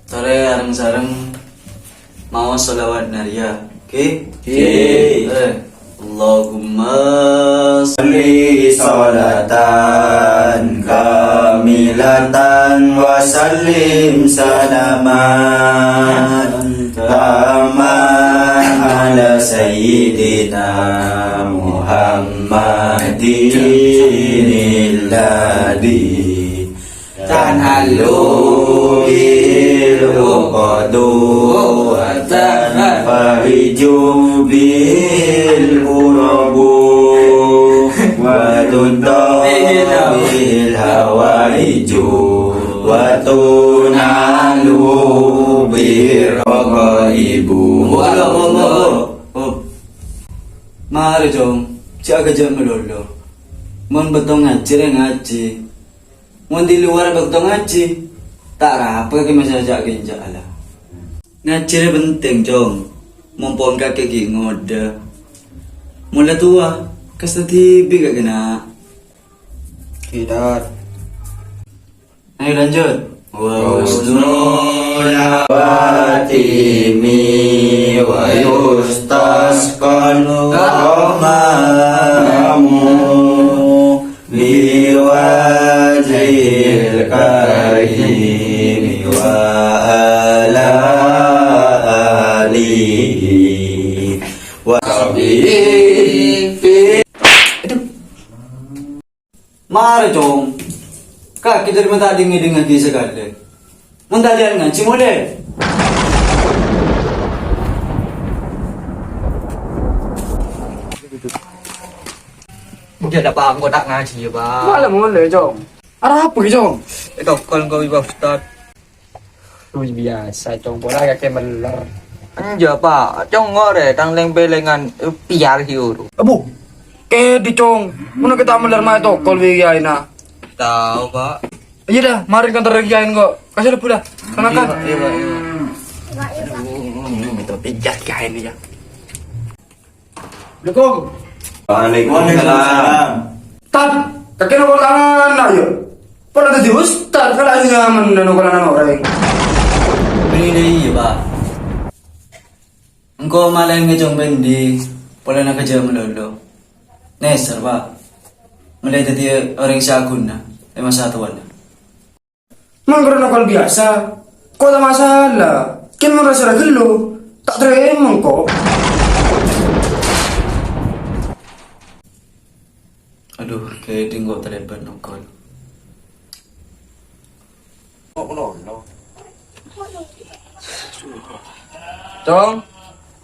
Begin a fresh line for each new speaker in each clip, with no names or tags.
Tore areng-sareng mau sholawat naria. Oke? Allahumma
Salli salatan kamilatan wa sallim salaman taman ala sayyidina Muhammadin alladhi tanhallu il-uqadu wa tanfariju bil-urabu wa tudawil hawaiju wa tunalu birraqaibu.
Mari dong, jaga jam melolo. Mun betul ngaji. Mun di luar betul ngaji, tak apa kaki masih ajak genjak lah. Ngaji penting jong, mumpung kaki ngode. Mula tua, kas TV gak kena.
Tidak.
Ayo lanjut.
Husnul Watimi wa yustasqal qamamu biwajhil karim wa ala alihi wa sahbihi.
Mari dong. Kak, kita minta dengan kisah sekali. Minta dia ngaji mulai.
Dia ada paham kau tak ngaji ya bang.
Malah mulai Jong. Ada apa Jong?
Itu kalau kau ibu ustad.
Wih biasa Jong, bola kayak meler.
Anja pak, cong ngore tang leng-pelengan piar hiu.
Abu, kayak di Jong. Mana kita meler mah itu kol wiyain na.
Tahu pak.
Iya dah, mari kantor wiyain kok. Kasih lepu dah. Kenakan.
Iya pak.
Itu pijat kain ya. Lekong.
Waalaikumsalam.
Tat, kakek nongol tangan nak yuk. Pada tadi ustad kalau aja nyaman dan nongol tangan orang.
Ini iya pak. Engkau malah ngejong bendi, pola nak kerja melolo. Neser pak. Mulai jadi orang syagun na, 51-an.
Mangkar nongol biasa. Kau tak masalah. Kan merasa gelo. Tak terima kok.
Aduh, kayak tinggal terlebar nongol.
Jong,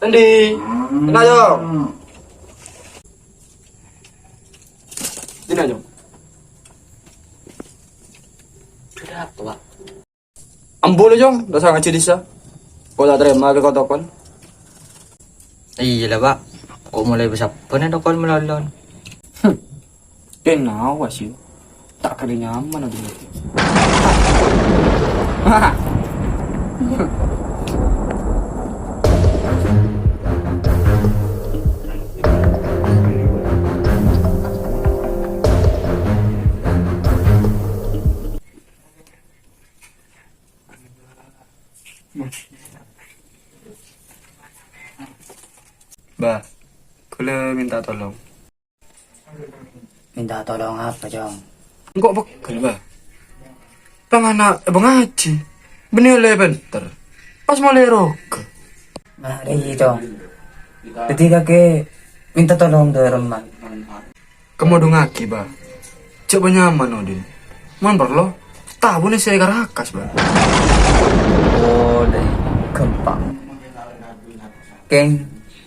Endi, kena Jong. Sini Jong.
Sudah pak.
Ambul Jong, dah sangat cerita. Kau tak terima ke kau tokon?
Iya lah pak. Kau mulai besar. Pernah dokol melolon.
Kenapa sih? Tak kali nyaman aduh. Bah, kula minta tolong.
Minta tolong apa, Jong?
Engkau bekel, bah. Anak abang ngaji. Benih oleh bentar. Pas mulai rok.
Mari, Jong. Ketika ke minta tolong dari reman.
Kamu udah ngaki, bah. Coba nyaman, Odin. Man perlo. Tahu nih saya karakas, bah.
Oh, deh. Gampang. Keng,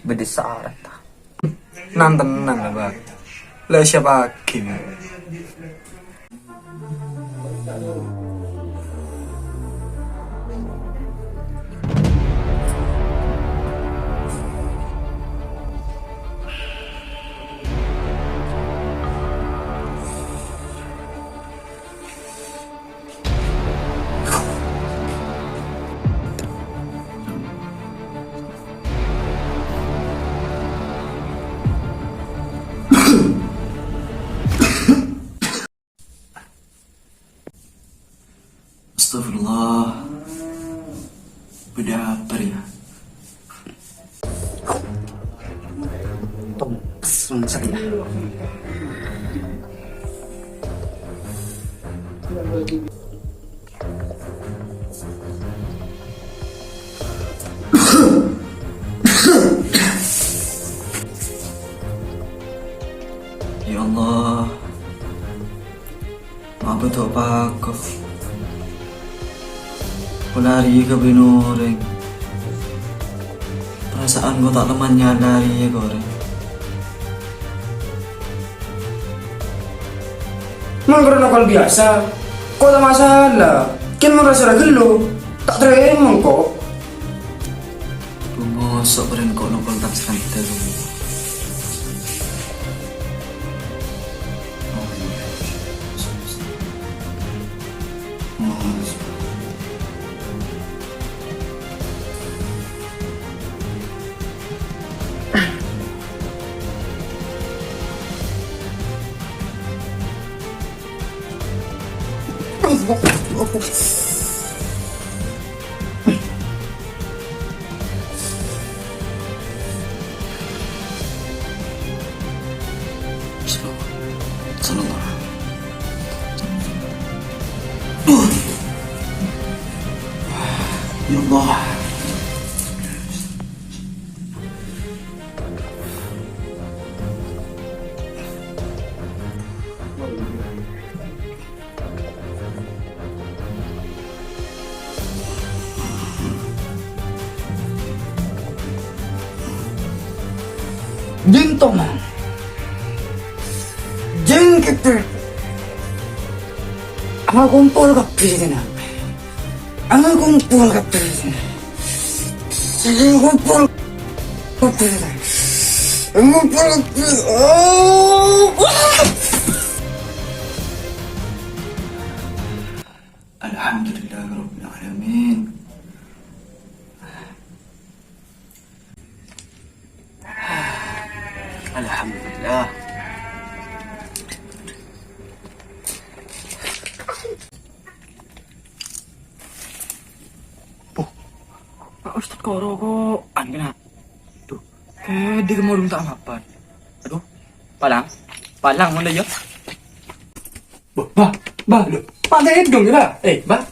bedesar.
Nan tenang lah, bah. Lah siapa hakim?
Astagfirullah. Berdaper ya.
Tong, pesun saya.
Ya Allah, apa tuh pak? Aku lari ke Binureng. Perasaan gue tak temannya lari ya goreng.
Mang karena nakal biasa. Kok tak masalah. Kan merasa gelo. Tak terima kok.
Bungosok beren kok nongol tak santai. Ya Allah.
Dito man. Diyan kita. Ang kumpul ka pili na. Ang kumpul ka pili na. Ang kumpul ka pili na. Ang kumpul ka pili na.
Alhamdulillah Rabbil Alamin. Alhamdulillah.
Pak Ustaz Koro kok kena. Tuh, kayak dia mau tak mapan. Aduh, palang mana ya? Bah, loh. Pandai dong lah. Bah.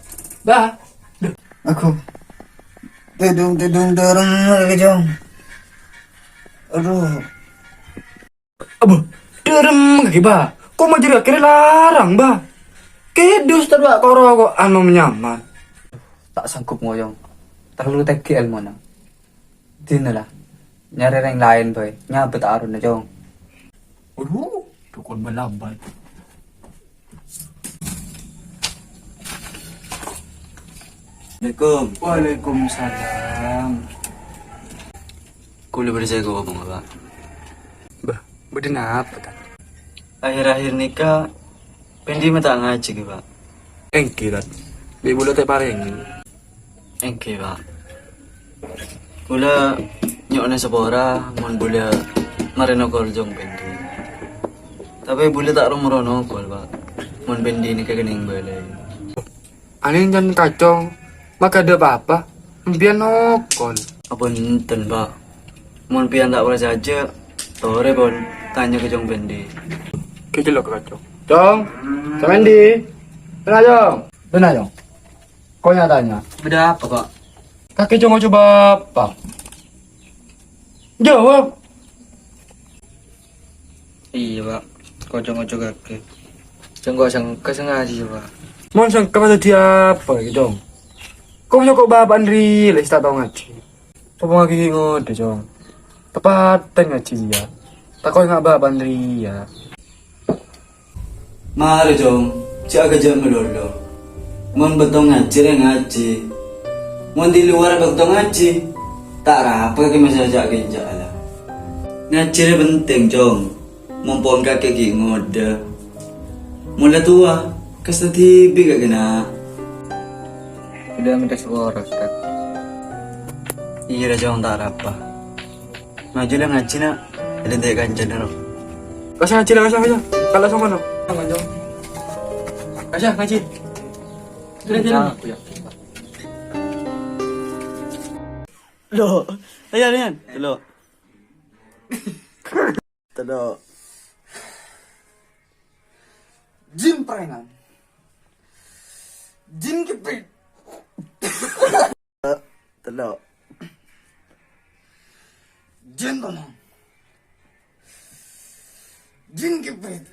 Aku tidung dorong lagi jong. Aduh,
Abah, derem kaki bah. Kok mau jadi akhirnya larang bah? Kedus tadi Pak Koro kok anu nyaman.
Tak sanggup ngoyong. Terlalu tegel mo na. Di na lah. Nyari yang lain boy. Nyabet arun na jong.
Aduh, dukun melambat.
Assalamualaikum.
Waalaikumsalam.
Kulo bersaya ko apa Pak?
Bah, beden apa tak?
Akhir-akhir nikah pendi mata ngaji ke Pak?
Engkirat. Di bulu teh pareng.
Engke Pak. Kula nyok na sepora mon bula marino korjong pendi. Tapi bula tak rumrono kol Pak. Mon pendi ni kegening balai.
Aneh jangan kacau. Maka ada apa-apa. Biar nokol.
Apa nenten Pak? Mon pian tak boleh saja. Tore pun tanya ke jong pendi.
Kecil lo kacau. Jong, Samendi. Benar Jong. Kau nyatanya.
Beda apa pak?
Kakek Jong coba apa? Jawab.
Iya pak. Kocok-kocok kaki. Jengkok kesengaja pak.
Mau sangka pada dia apa gitu Jong? Kau nyokok bapak Andri, les tak tahu ngaji. Coba ngaji ngode Jong. Tepatan ngaji ya. Tak kau nggak bapak Andri ya.
Mari jong, jaga jam melolo. Mon betong ngaji. Mon di luar betong ngaji. Tak apa ke masa jaga jala. Ngaji penting jong. Mumpung kakek ngode. Mula tua, kas tibi gak kena.
Udah minta suara Ustaz.
Iya jong tak apa. Maju lah ngaji nak. Ada dek kancan nak.
Kasih ngaji lah, kasih. Kalau sama no. Sama Jong. Kasih ngaji. Jalan.
Lo. Ayan. Tulo. Tulo.
Jin parengan. Jin kepit.
Tulo.
Jin tanong. Jin kepit.